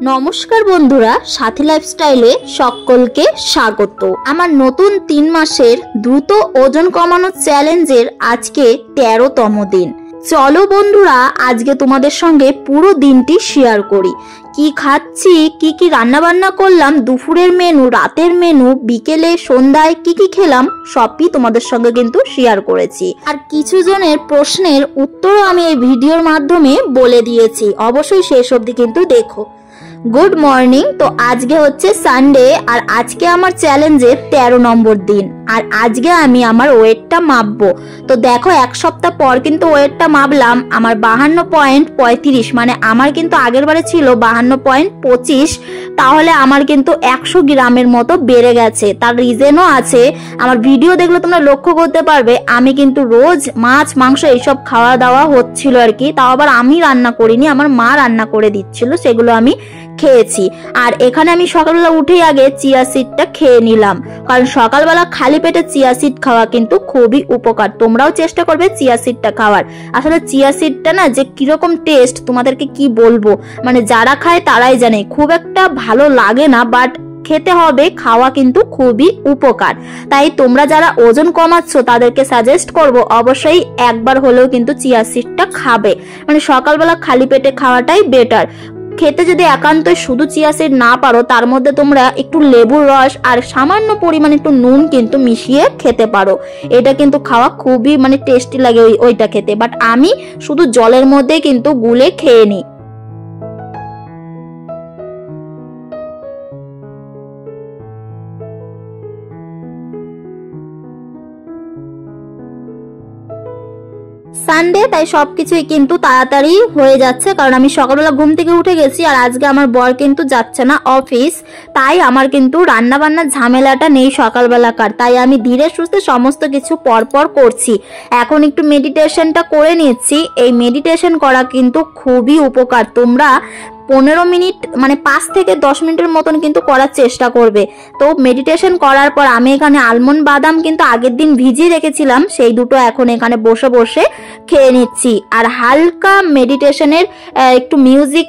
নমস্কার বন্ধুরা, সাথী লাইফস্টাইলে সকলকে স্বাগত। আমার নতুন 3 মাসের দ্রুত ওজন কমানোর চ্যালেঞ্জের আজকে 13তম দিন। চলো বন্ধুরা, আজকে তোমাদের সঙ্গে পুরো দিনটি শেয়ার করি। কি খাচ্ছি, কি রান্না বান্না করলাম, দুপুরের মেনু, রাতের মেনু, বিকেলে সন্ধ্যায় কি খেলাম, সবই তোমাদের সঙ্গে কিন্তু শেয়ার করেছি। আর কিছু জনের প্রশ্নের উত্তরও আমি এই ভিডিওর মাধ্যমে বলে দিয়েছি, অবশ্যই শেষ অবধি কিন্তু দেখো। Good morning. তো আজকে হচ্ছে সানডে আর আজকে আমার চ্যালেঞ্জের 13 নম্বর দিন। আর আজকে আমি আমার ওয়েটটা মাপবো। তো দেখো, এক সপ্তাহ পর কিন্তু ওয়েটটা মাপলাম। আমার 52.35, মানে আমার কিন্তু আগের বারে ছিল 52.25। তাহলে আমার কিন্তু 100 গ্রামের মতো বেড়ে গেছে। তার রিজনও আছে, আমার ভিডিও দেখলে তোমরা লক্ষ্য করতে পারবে। আমি কিন্তু রোজ মাছ মাংস এইসব খাওয়া দাওয়া হচ্ছিল আর কি। তাও আবার আমি রান্না করিনি, আমার মা রান্না করে দিচ্ছিল, সেগুলো আমি খেয়েছি। আর এখানে আমি সকালবেলা উঠেই আগে চিয়া সিডটা খেয়ে নিলাম, কারণ সকালবেলা খালি পেটে চিয়া সিড খাওয়া কিন্তু খুবই উপকার। তোমরাও চেষ্টা করবে চিয়া সিডটা খাওয়ার। আসলে চিয়া সিডটা না যে কিরকম টেস্ট তোমাদেরকে কি বলবো, মানে যারা খায় তারাই জানে। খুব একটা ভালো লাগে না, বাট খেতে হবে, খাওয়া কিন্তু খুবই উপকার। তাই তোমরা যারা ওজন কমাচ্ছ তাদেরকে সাজেস্ট করব অবশ্যই একবার হলেও কিন্তু চিয়া সিডটা খাবে। মানে সকালবেলা খালি পেটে খাওয়াটাই বেটার। খেতে যদি একান্তই শুধু চিয়া সিড না পারো, তার মধ্যে তোমরা একটু লেবুর রস আর সামান্য পরিমাণে একটু নুন কিন্তু মিশিয়ে খেতে পারো। এটা কিন্তু খাওয়া খুবই মানে টেস্টি লাগে ওইটা খেতে। বাট আমি শুধু জলের মধ্যে কিন্তু গুলে খেয়ে নিই। সানডে, তাই সবকিছুই কিন্তু তাড়াতাড়ি হয়ে যাচ্ছে, কারণ আমি সকালবেলা ঘুম থেকে উঠে গেছি। আর আজকে আমার বর কিন্তু যাচ্ছে না অফিস, তাই আমার কিন্তু রান্না বান্নার ঝামেলাটা নেই সকালবেলাকার। তাই আমি ধীরে সুস্থে সমস্ত কিছু পরপর করছি। এখন একটু মেডিটেশনটা করে নিচ্ছি। এই মেডিটেশন করা কিন্তু খুবই উপকার। তোমরা 15 মিনিট, মানে 5 থেকে 10 মিনিটের মতন কিন্তু করার চেষ্টা করবে। তো মেডিটেশন করার পর আমি এখানে আলমন্ড বাদাম কিন্তু আগের দিন ভিজিয়ে রেখেছিলাম, সেই দুটো এখন এখানে বসে বসে খেয়ে নিচ্ছি। আর হালকা মেডিটেশনের একটু মিউজিক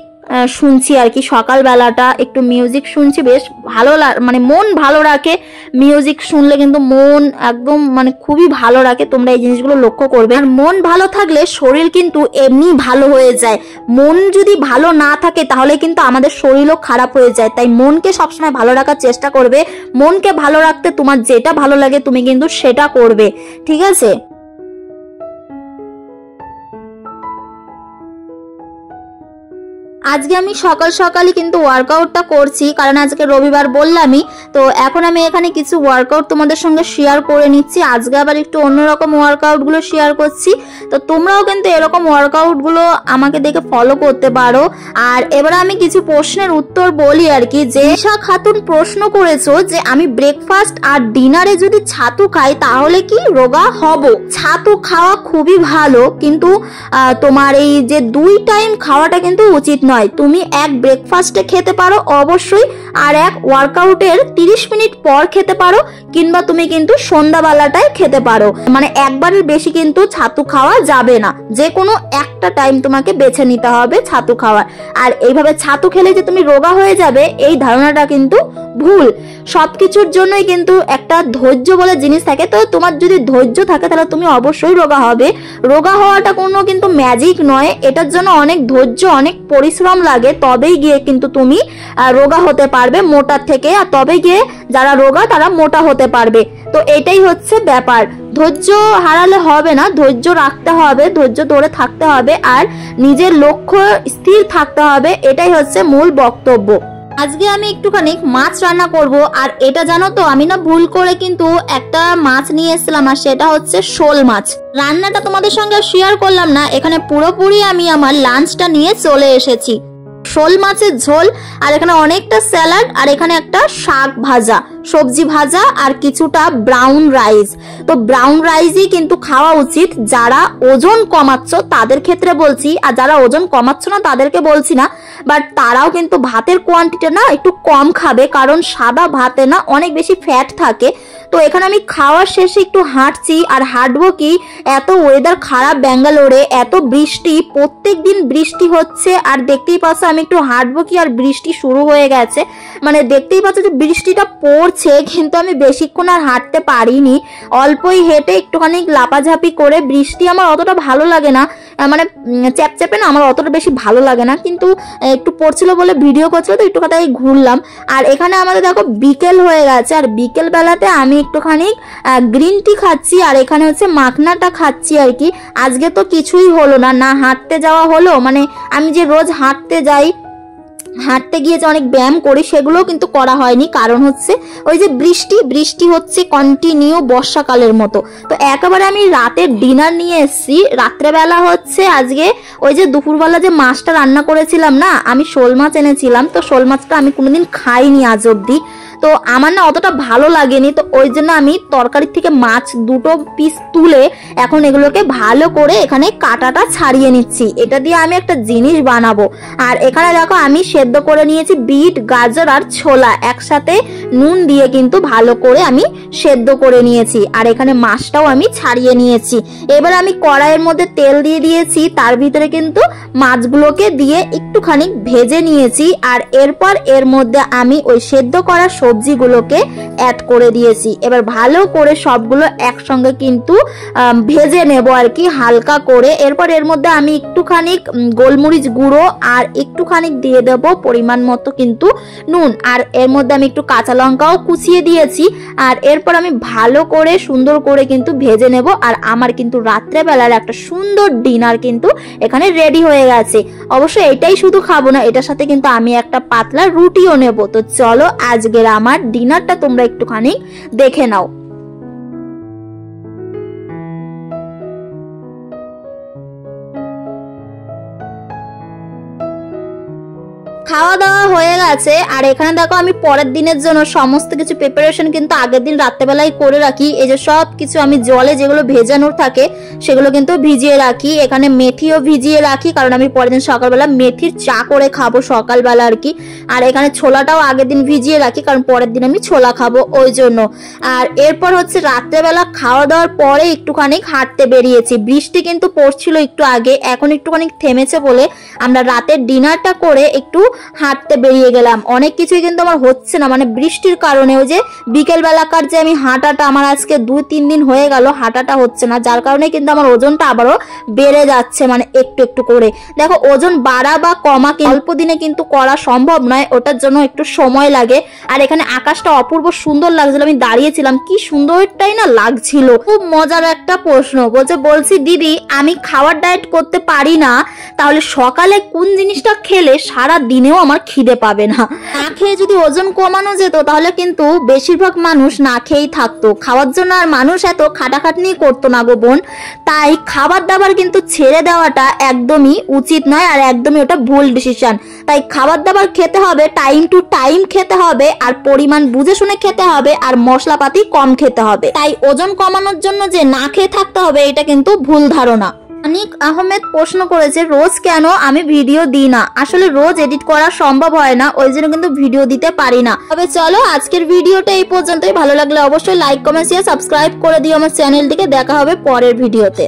শুনছি আর কি। সকালবেলাটা একটু মিউজিক শুনছি, বেশ ভালো মানে মন ভালো রাখে। মিউজিক শুনলে কিন্তু মন একদম মানে খুবই ভালো রাখে। তোমরা এই জিনিসগুলো লক্ষ্য করবে। আর মন ভালো থাকলে শরীর কিন্তু এমনি ভালো হয়ে যায়। মন যদি ভালো না থাকে তাহলে কিন্তু আমাদের শরীরও খারাপ হয়ে যায়। তাই মনকে সবসময় ভালো রাখার চেষ্টা করবে। মনকে ভালো রাখতে তোমার যেটা ভালো লাগে তুমি কিন্তু সেটা করবে, ঠিক আছে? আজকে আমি সকাল সকালই কিন্তু ওয়ার্কআউটটা করছি, কারণ আজকে রবিবার বললামই। তো এখন আমি এখানে কিছু ওয়ার্কআউট তোমাদের সঙ্গে শেয়ার করে নিচ্ছি। আজকে আবার একটু অন্যরকম ওয়ার্কআউটগুলো শেয়ার করছি। তো তোমরাও কিন্তু এরকম ওয়ার্কআউটগুলো আমাকে দেখে ফলো করতে পারো। আর এবার আমি কিছু প্রশ্নের উত্তর বলি আর কি। যে ঈশা খাতুন প্রশ্ন করেছো যে আমি ব্রেকফাস্ট আর ডিনারে যদি ছাতু খাই তাহলে কি রোগা হব? ছাতু খাওয়া খুবই ভালো, কিন্তু তোমার এই যে 2 টাইম খাওয়াটা কিন্তু উচিত নয়। তুমি এক ব্রেকফাস্টে খেতে পারো অবশ্যই, আর এক ওয়ার্কআউটের 30 মিনিট পর খেতে পারো, কিংবা তুমি কিন্তু সন্ধ্যাবেলাটায় খেতে পারো। মানে একবারের বেশি কিন্তু ছাতু খাওয়া যাবে না। যে কোনো একটা টাইম তোমাকে বেছে নিতে হবে ছাতু খাওয়ার। আর এইভাবে ছাতু খেলে যে তুমি রোগা হয়ে যাবে, এই ধারণাটা কিন্তু ভুল। সবকিছুর জন্যই কিন্তু একটা ধৈর্য বলে জিনিস থাকে। তো তোমার যদি ধৈর্য থাকে তাহলে তুমি অবশ্যই রোগা হবে। রোগা হওয়াটা কোনো কিন্তু ম্যাজিক নয়, এটার জন্য অনেক ধৈর্য, অনেক পরিশ্রম লাগে। তবেই গিয়ে কিন্তু তুমি রোগা হতে পারবে মোটার থেকে, আর তবে গিয়ে যারা রোগা তারা মোটা হতে পারবে। তো এটাই হচ্ছে ব্যাপার। ধৈর্য হারালে হবে না, ধৈর্য রাখতে হবে, ধৈর্য ধরে থাকতে হবে, আর নিজের লক্ষ্য স্থির থাকতে হবে। এটাই হচ্ছে মূল বক্তব্য। আজকে আমি একটুখানি মাছ রান্না করব। আর এটা জানো তো, আমি না ভুল করে কিন্তু একটা মাছ নিয়ে এসেছিলাম, আর সেটা হচ্ছে শোল মাছ। রান্নাটা তোমাদের সঙ্গে শেয়ার করলাম না, এখানে পুরোপুরি আমি আমার লাঞ্চটা নিয়ে চলে এসেছি। শোল মাছের ঝোল, আর এখানে অনেকটা স্যালাড, আর এখানে একটা শাক ভাজা। সবজি ভাজা আর কিছুটা ব্রাউন রাইস। তো ব্রাউন রাইসই কিন্তু খাওয়া উচিত যারা ওজন কমাচ্ছ তাদের ক্ষেত্রে বলছি, আর যারা ওজন কমাচ্ছ না তাদেরকে বলছি না, বাট তারাও কিন্তু ভাতের কোয়ান্টিটি না একটু কম খাবে, কারণ সাদা ভাতে না অনেক বেশি ফ্যাট থাকে। তো এখানে আমি খাওয়ার শেষে একটু হাঁটছি, আর হাঁটবো কি, এত ওয়েদার খারাপ ব্যাঙ্গালোরে, এত বৃষ্টি, প্রত্যেক দিন বৃষ্টি হচ্ছে, আর দেখতেই পাচ্ছ আমি একটু হাঁটবো কি আর বৃষ্টি শুরু হয়ে গেছে। মানে দেখতেই পাচ্ছ যে বৃষ্টিটা পড়ছে, কিন্তু আমি বেশিক্ষণ আর হাঁটতে পারিনি, অল্পই হেঁটে একটুখানি লাপাঝাপি করে। বৃষ্টি আমার অতটা ভালো লাগে না, মানে চ্যাপচ্যাপে না আমার অতটা বেশি ভালো লাগে না, কিন্তু একটু পড়ছিল বলে ভিডিও করছিল তো একটু কথাই ঘুরলাম। আর এখানে আমাদের দেখো বিকেল হয়ে গেছে, আর বিকেল বেলাতে আমি একটুখানি গ্রিন টি খাচ্ছি, আর এখানে হচ্ছে মাখনাটা খাচ্ছি আর কি। আজকে তো কিছুই হলো না, না হাঁটতে যাওয়া হলো, মানে আমি যে রোজ হাঁটতে যাই, হাঁটতে গিয়ে যে অনেক ব্যায়াম করি সেগুলোও কিন্তু করা হয়নি, কারণ হচ্ছে ওই যে বৃষ্টি হচ্ছে কন্টিনিউ বর্ষাকালের মতো। তো একেবারে আমি রাতের ডিনার নিয়ে এসেছি, রাত্রেবেলা হচ্ছে আজকে ওই যে দুপুরবেলা যে মাছটা রান্না করেছিলাম না, আমি শোল মাছ এনেছিলাম, তো শোল মাছটা আমি কোনোদিন খাইনি আজ অব্দি, তো আমার না অতটা ভালো লাগেনি, তো ওই জন্য আমি তরকারির থেকে মাছ দুটো পিস তুলে এখন এগুলোকে ভালো করে এখানে কাঁটাটা ছাড়িয়ে নিচ্ছি। এটা দিয়ে আমি একটা জিনিস বানাবো। আর এখানে দেখো আমি সেদ্ধ করে নিয়েছি বিট, গাজর আর ছোলা একসাথে নুন দিয়ে কিন্তু ভালো করে আমি সেদ্ধ করে নিয়েছি, আর এখানে মাছটাও আমি ছাড়িয়ে নিয়েছি। এবার আমি কড়াইয়ের মধ্যে তেল দিয়ে দিয়েছি, তার ভিতরে কিন্তু মাছগুলোকে দিয়ে একটুখানি ভেজে নিয়েছি, আর এরপর এর মধ্যে আমি ওই সেদ্ধ করা সবজিগুলোকে অ্যাড করে দিয়েছি। এবার ভালো করে সবগুলো একসঙ্গে কিন্তু ভেজে নেব আর কি হালকা করে। এরপর এর মধ্যে আমি একটুখানি গোলমরিচ গুঁড়ো আর একটুখানি দিয়ে দেব পরিমাণ মতো কিন্তু নুন, আর এর মধ্যে আমি একটু কাঁচা লঙ্কাও কুচিয়ে দিয়েছি। আর এরপর আমি ভালো করে সুন্দর করে কিন্তু ভেজে নেব, আর আমার কিন্তু রাত্রেবেলার একটা সুন্দর ডিনার কিন্তু এখানে রেডি হয়ে গেছে। অবশ্যই এটাই শুধু খাবো না, এটার সাথে কিন্তু আমি একটা পাতলা রুটিও নেব। তো চলো আজকের আমার ডিনারটা তোমরা একটুখানি দেখে নাও। খাওয়া দাওয়া হয়ে গেছে, আর এখানে দেখো আমি পরের দিনের জন্য সমস্ত কিছু প্রিপারেশন কিন্তু আগের দিন রাত্রেবেলায় করে রাখি। এই যে সব কিছু আমি জলে যেগুলো ভেজানোর থাকে সেগুলো কিন্তু ভিজিয়ে রাখি, এখানে মেথিও ভিজিয়ে রাখি, কারণ আমি পরের দিন সকালবেলা মেথির চা করে খাবো সকালবেলা আর কি। আর এখানে ছোলাটাও আগের দিন ভিজিয়ে রাখি, কারণ পরের দিন আমি ছোলা খাবো ওই জন্য। আর এরপর হচ্ছে রাত্রেবেলা খাওয়া দাওয়ার পরে একটুখানি হাঁটতে বেরিয়েছি। বৃষ্টি কিন্তু পড়ছিল একটু আগে, এখন একটুখানি থেমেছে বলে আমরা রাতের ডিনারটা করে একটু হাঁটতে বেরিয়ে গেলাম। অনেক কিছুই কিন্তু আমার হচ্ছে না, মানে বৃষ্টির কারণে ওই যে বিকেল বেলাকার যে আমি হাঁটাটা, আমার আজকে 2-3 দিন হয়ে গেল হাঁটাটা হচ্ছে না, যার কারণে কিন্তু আমার ওজনটা আবারও বেড়ে যাচ্ছে, মানে একটু একটু করে। দেখো ওজন বাড়া বা কমা অল্প দিনে কিন্তু করা সম্ভব নয়, ওটার জন্য একটু সময় লাগে। আর এখানে আকাশটা অপূর্ব সুন্দর লাগছিল, আমি দাঁড়িয়েছিলাম কি সুন্দরটাই না লাগছিল। খুব মজার একটা প্রশ্ন বলছি দিদি আমি খাওয়ার ডায়েট করতে পারি না, তাহলে সকালে কোন জিনিসটা খেলে সারা দিনেও আমার খিদে পাবে না? না খেয়ে যদি ওজন কমানো যেত তাহলে কিন্তু বেশিরভাগ মানুষ না খেয়েই থাকতো, খাওয়ার জন্য আর মানুষ এত খাটাখাটনি করতো না গো বোন। তাই খাবার দাবার কিন্তু ছেড়ে দেওয়াটা একদমই উচিত নয়, আর একদমই ওটা ভুল ডিসিশন। তাই খাবার দাবার খেতে হবে, টাইম টু টাইম খেতে হবে, আর পরিমাণ বুঝে শুনে খেতে হবে, আর মশলাপাতি কম খেতে হবে। তাই ওজন কমানোর জন্য যে না খেয়ে থাকতে হবে এটা কিন্তু ভুল ধারণা। অনিক আহমেদ প্রশ্ন করেছে রোজ কেন আমি ভিডিও দিই না? আসলে রোজ এডিট করা সম্ভব হয় না, ওই জন্য কিন্তু ভিডিও দিতে পারি না। তবে চলো আজকের ভিডিওটা এই পর্যন্তই। ভালো লাগলে অবশ্যই লাইক, কমেন্ট, শেয়ার, সাবস্ক্রাইব করে দিও আমার চ্যানেলটিকে। দেখা হবে পরের ভিডিওতে।